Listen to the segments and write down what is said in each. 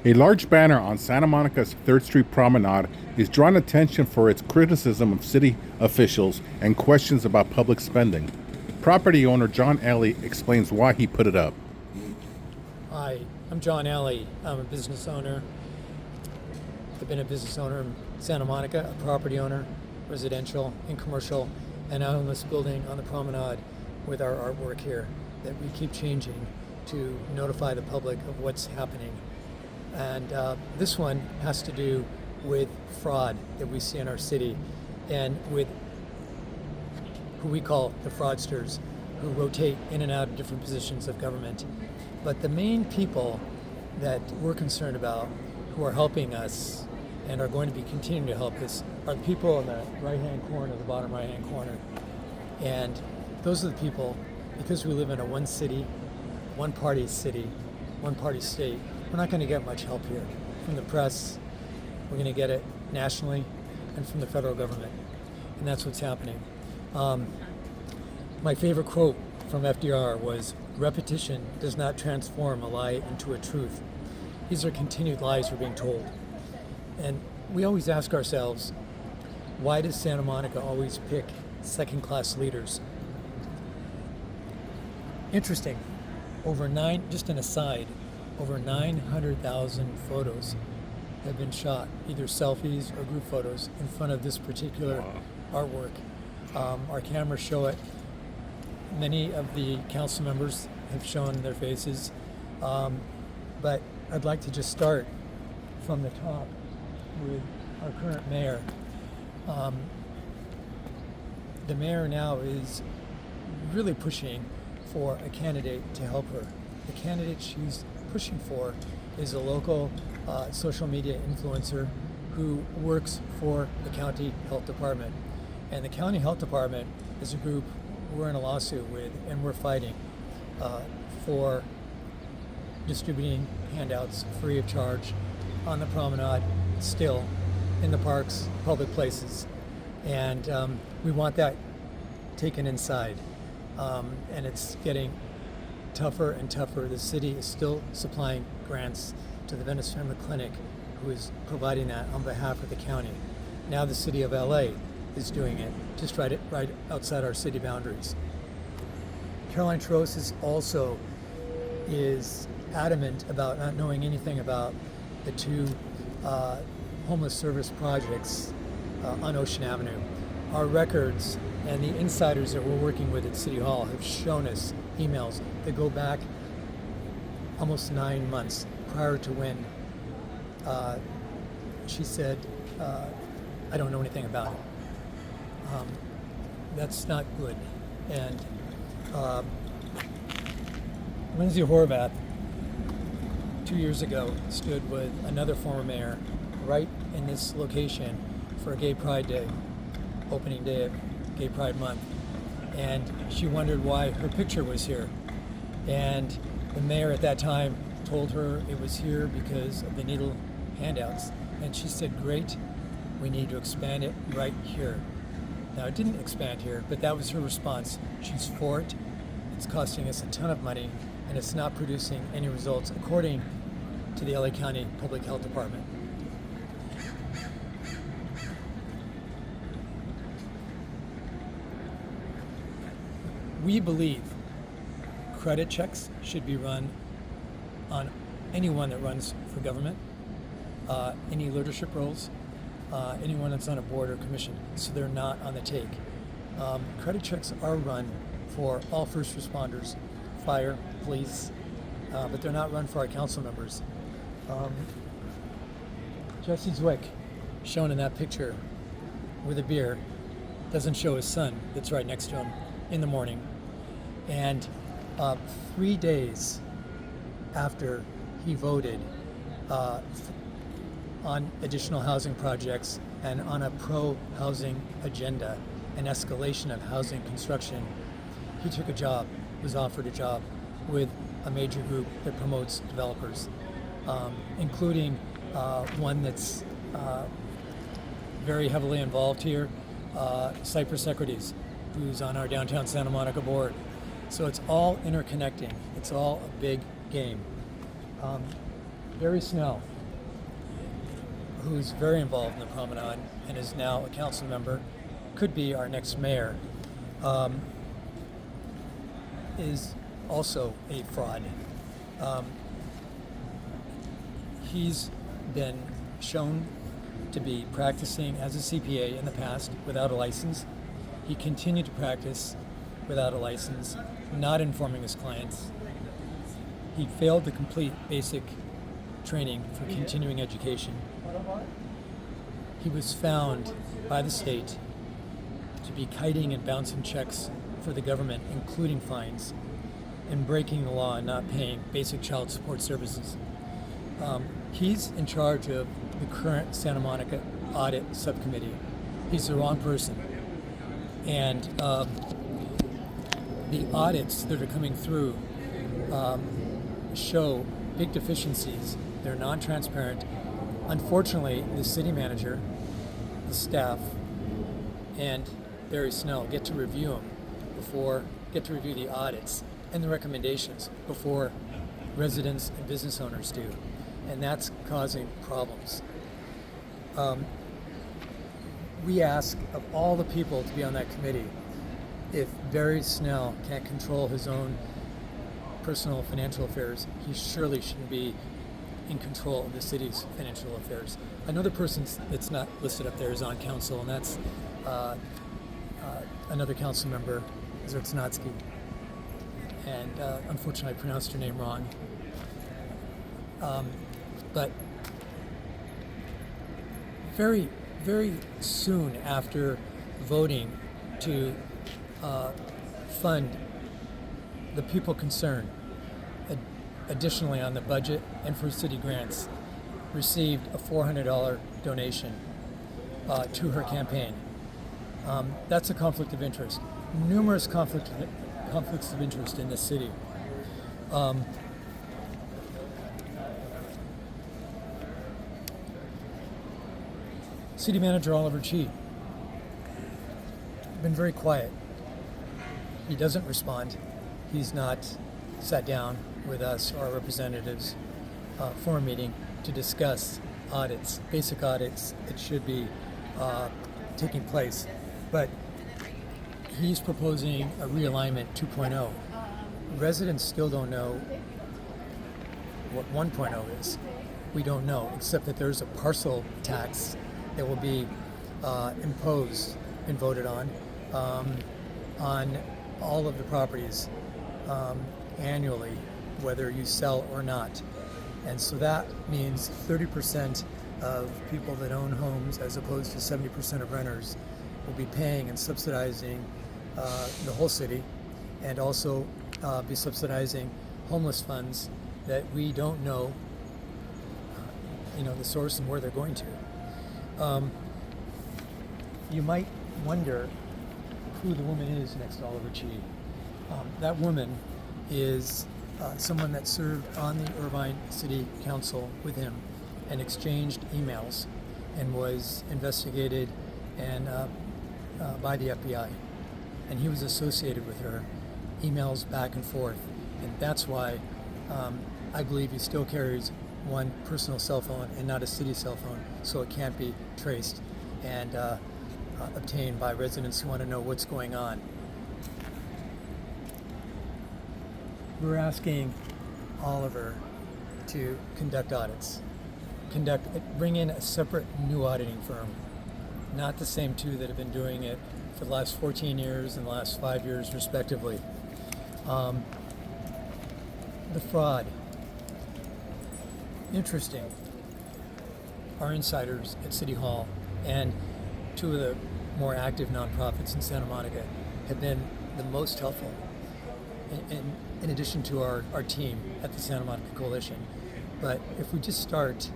A large banner on Santa Monica's Third Street Promenade is drawing attention for its criticism of city officials and questions about public spending. Property owner John Alle explains why he put it up. Hi, I'm John Alle. I'm a business owner. I've been a business owner in Santa Monica, a property owner, residential and commercial, and I own this building on the promenade with our artwork here that we keep changing to notify the public of what's happening. And this one has to do with fraud that we see in our city and with who we call the fraudsters, who rotate in and out of different positions of government. But the main people that we're concerned about, who are helping us and are going to be continuing to help us, are the people in the right-hand corner, the bottom right-hand corner. And those are the people, because we live in a one city, one party state, we're not going to get much help here from the press. We're going to get it nationally and from the federal government. And that's what's happening. My favorite quote from FDR was, "Repetition does not transform a lie into a truth." These are continued lies we're being told. And we always ask ourselves, why does Santa Monica always pick second-class leaders? Interesting. Just an aside, over 900,000 photos have been shot, either selfies or group photos, in front of this particular artwork. Our cameras show it. Many of the council members have shown their faces, but I'd like to just start from the top with our current mayor. The mayor now is really pushing for a candidate to help her. The candidate she's pushing for is a local social media influencer who works for the county health department. And the county health department is a group we're in a lawsuit with, and we're fighting for distributing handouts free of charge on the promenade, still in the parks, public places. And we want that taken inside. And it's getting tougher and tougher. The city is still supplying grants to the Venice Family Clinic, who is providing that on behalf of the county. Now the city of LA is doing it, just right outside our city boundaries. Caroline Trost also is adamant about not knowing anything about the two homeless service projects on Ocean Avenue. Our records and the insiders that we're working with at City Hall have shown us emails that go back almost 9 months prior to when she said, I don't know anything about it. That's not good. And Lindsay Horvath, 2 years ago, stood with another former mayor right in this location for a Gay Pride Day, opening day of Gay Pride Month. And she wondered why her picture was here. And the mayor at that time told her it was here because of the needle handouts. And she said, great, we need to expand it right here. Now, it didn't expand here, but that was her response. She's for it. It's costing us a ton of money, and it's not producing any results, according to the LA County Public Health Department. We believe credit checks should be run on anyone that runs for government, any leadership roles, anyone that's on a board or commission, so they're not on the take. Credit checks are run for all first responders, fire, police, but they're not run for our council members. Jesse Zwick, shown in that picture with a beer, doesn't show his son that's right next to him in the morning. And 3 days after he voted on additional housing projects and on a pro-housing agenda, an escalation of housing construction, he took a job, was offered a job with a major group that promotes developers, including one that's very heavily involved here, Cypress Equities, who's on our downtown Santa Monica board. So it's all interconnecting. It's all a big game. Barry Snell, who's very involved in the promenade and is now a council member, could be our next mayor, is also a fraud. He's been shown to be practicing as a CPA in the past without a license. He continued to practice without a license, not informing his clients. He failed to complete basic training for continuing education. He was found by the state to be kiting and bouncing checks for the government, including fines, and breaking the law and not paying basic child support services. He's in charge of the current Santa Monica Audit Subcommittee. He's the wrong person. And the audits that are coming through show big deficiencies. They're non-transparent. Unfortunately, the city manager, the staff, and Barry Snell get to review the audits and the recommendations before residents and business owners do. And that's causing problems. We ask of all the people to be on that committee, if Barry Snell can't control his own personal financial affairs, he surely shouldn't be in control of the city's financial affairs. Another person that's not listed up there is on council, and that's another council member, 𝗣𝗥𝗢𝗠𝗘𝗡. And unfortunately, I pronounced her name wrong. But very, very soon after voting to fund the people concerned, additionally on the budget and for city grants, received a $400 donation to her campaign. That's a conflict of interest. Numerous conflicts of interest in this city. City Manager Oliver Chi, been very quiet. He doesn't respond. He's not sat down with us or our representatives for a meeting to discuss audits, basic audits that should be taking place. But he's proposing a realignment 2.0. Residents still don't know what 1.0 is. We don't know, except that there's a parcel tax that will be imposed and voted on all of the properties annually, whether you sell or not. And so that means 30% of people that own homes, as opposed to 70% of renters, will be paying and subsidizing the whole city, and also be subsidizing homeless funds that we don't know, the source and where they're going to. You might wonder who the woman is next to Oliver Chi. That woman is someone that served on the Irvine City Council with him and exchanged emails and was investigated and by the FBI. And he was associated with her, emails back and forth. And that's why I believe he still carries one personal cell phone and not a city cell phone, so it can't be traced and obtained by residents who want to know what's going on. We're asking Oliver to conduct audits, bring in a separate new auditing firm, not the same two that have been doing it for the last 14 years and the last 5 years respectively. The fraud. Interesting. Our insiders at City Hall and two of the more active nonprofits in Santa Monica have been the most helpful, in addition to our team at the Santa Monica Coalition. But if we just start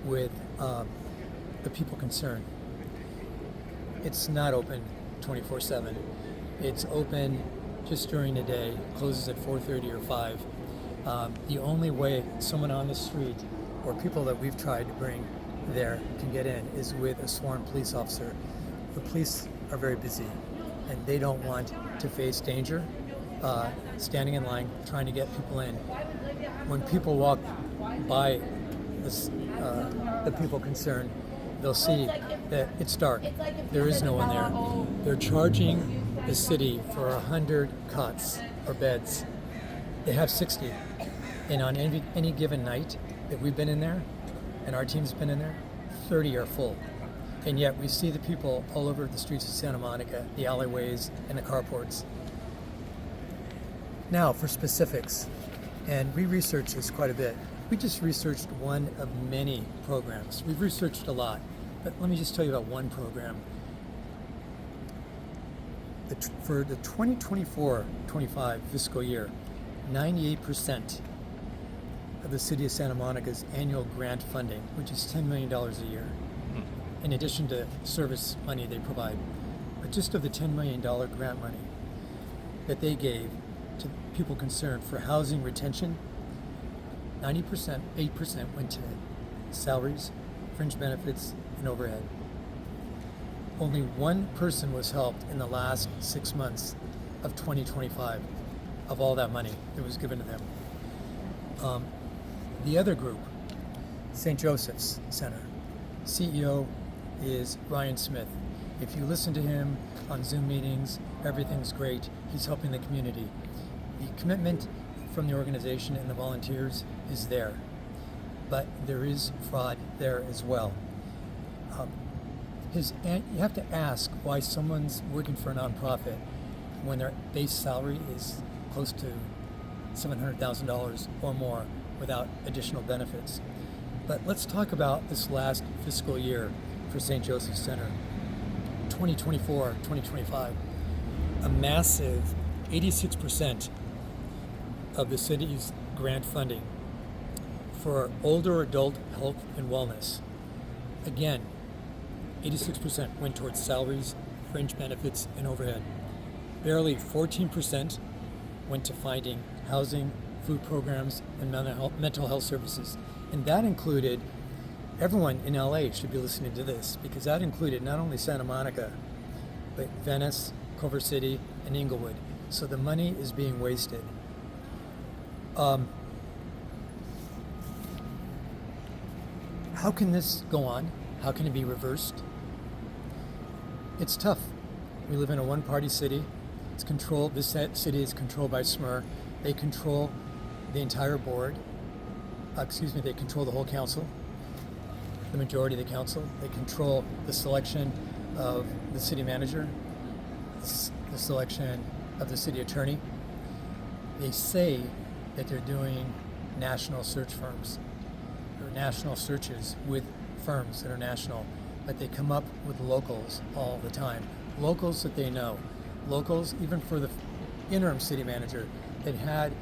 with the people concerned, it's not open 24/7. It's open just during the day, closes at 4:30 or 5. The only way someone on the street or people that we've tried to bring there can get in is with a sworn police officer. The police are very busy and they don't want to face danger standing in line trying to get people in. When people walk by the people concerned, they'll see that it's dark. There is no one there. They're charging the city for 100 cots or beds. They have 60. And on any given night that we've been in there, and our team's been in there, 30 are full. And yet we see the people all over the streets of Santa Monica, the alleyways, and the carports. Now for specifics, and we researched this quite a bit. We just researched one of many programs. We've researched a lot, but let me just tell you about one program. For the 2024-25 fiscal year, 98% of the City of Santa Monica's annual grant funding, which is $10 million a year, in addition to service money they provide, but just of the $10 million grant money that they gave to people concerned for housing retention, 90%, 8% went to salaries, fringe benefits, and overhead. Only one person was helped in the last 6 months of 2025 of all that money that was given to them. The other group, St. Joseph's Center, CEO is Ryan Smith. If you listen to him on Zoom meetings, everything's great. He's helping the community. The commitment from the organization and the volunteers is there, but there is fraud there as well. You have to ask why someone's working for a nonprofit when their base salary is close to $700,000 or more without additional benefits. But let's talk about this last fiscal year for St. Joseph's Center, 2024-2025. A massive 86% of the city's grant funding for older adult health and wellness. Again, 86% went towards salaries, fringe benefits, and overhead. Barely 14% went to finding housing, food programs, and mental health services. And that included, everyone in LA should be listening to this, because that included not only Santa Monica, but Venice, Culver City, and Inglewood. So the money is being wasted. How can this go on? How can it be reversed? It's tough. We live in a one-party city. It's controlled. This city is controlled by SMER. They control the entire board. They control the whole council, the majority of the council. They control the selection of the city manager, the selection of the city attorney. They say that they're doing national search firms, or national searches with firms that are national, but they come up with locals all the time. Locals that they know. Locals, even for the interim city manager, that had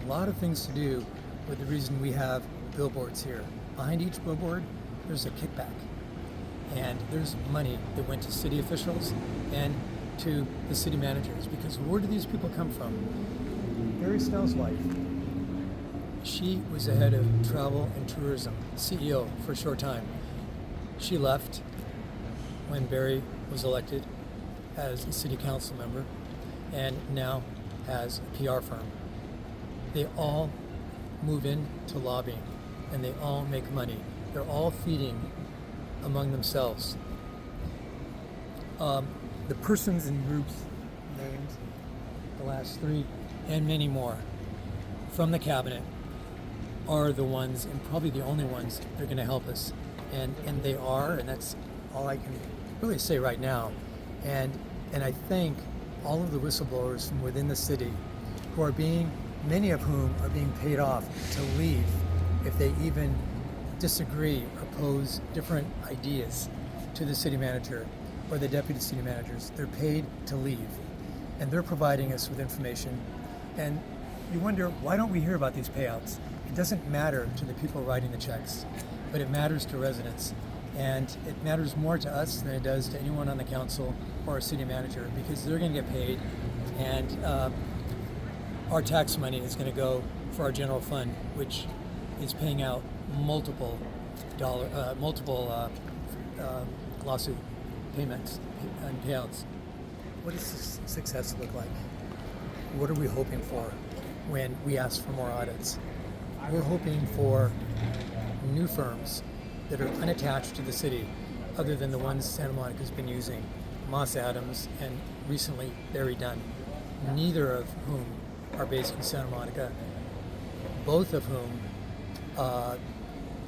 a lot of things to do with the reason we have billboards here. Behind each billboard, there's a kickback. And there's money that went to city officials and to the city managers, because where do these people come from? Barry Snell's wife. She was the head of travel and tourism, CEO for a short time. She left when Barry was elected as a city council member, and now has a PR firm. They all move into lobbying, and they all make money. They're all feeding among themselves. The persons and groups named, the last three, and many more from the cabinet are the ones, and probably the only ones, that are going to help us. And they are, and that's all I can really say right now. And I thank all of the whistleblowers from within the city who are many of whom are being paid off to leave if they even disagree or pose different ideas to the city manager or the deputy city managers. They're paid to leave, and they're providing us with information. And you wonder, why don't we hear about these payouts? It doesn't matter to the people writing the checks, but it matters to residents. And it matters more to us than it does to anyone on the council or a city manager, because they're going to get paid, and our tax money is going to go for our general fund, which is paying out multiple lawsuit payments and payouts. What does success look like? What are we hoping for when we ask for more audits? We're hoping for new firms that are unattached to the city, other than the ones Santa Monica's been using, Moss Adams and recently Barry Dunn, neither of whom are based in Santa Monica, both of whom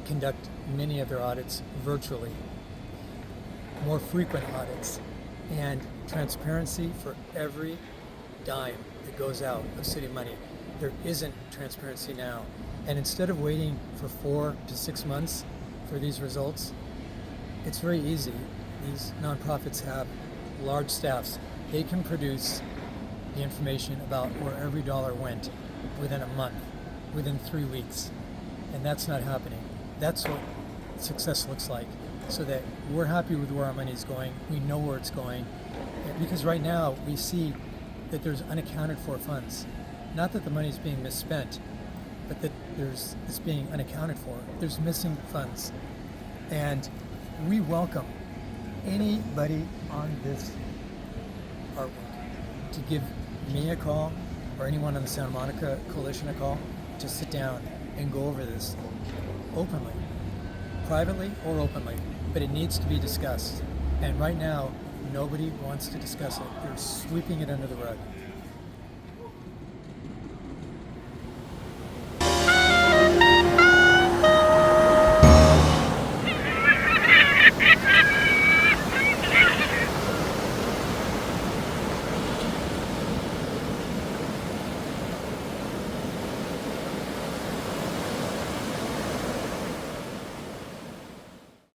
conduct many of their audits virtually, more frequent audits, and transparency for every dime that goes out of city money. There isn't transparency now. And instead of waiting for 4 to 6 months for these results, it's very easy. These nonprofits have large staffs. They can produce the information about where every dollar went within a month, within 3 weeks. And that's not happening. That's what success looks like, so that we're happy with where our money is going. We know where it's going. Because right now we see that there's unaccounted for funds. Not that the money is being misspent, but that it's being unaccounted for. There's missing funds. And we welcome anybody on this artwork to give me a call or anyone on the Santa Monica Coalition a call to sit down and go over this openly, privately or openly, but it needs to be discussed. And right now, nobody wants to discuss it. They're sweeping it under the rug.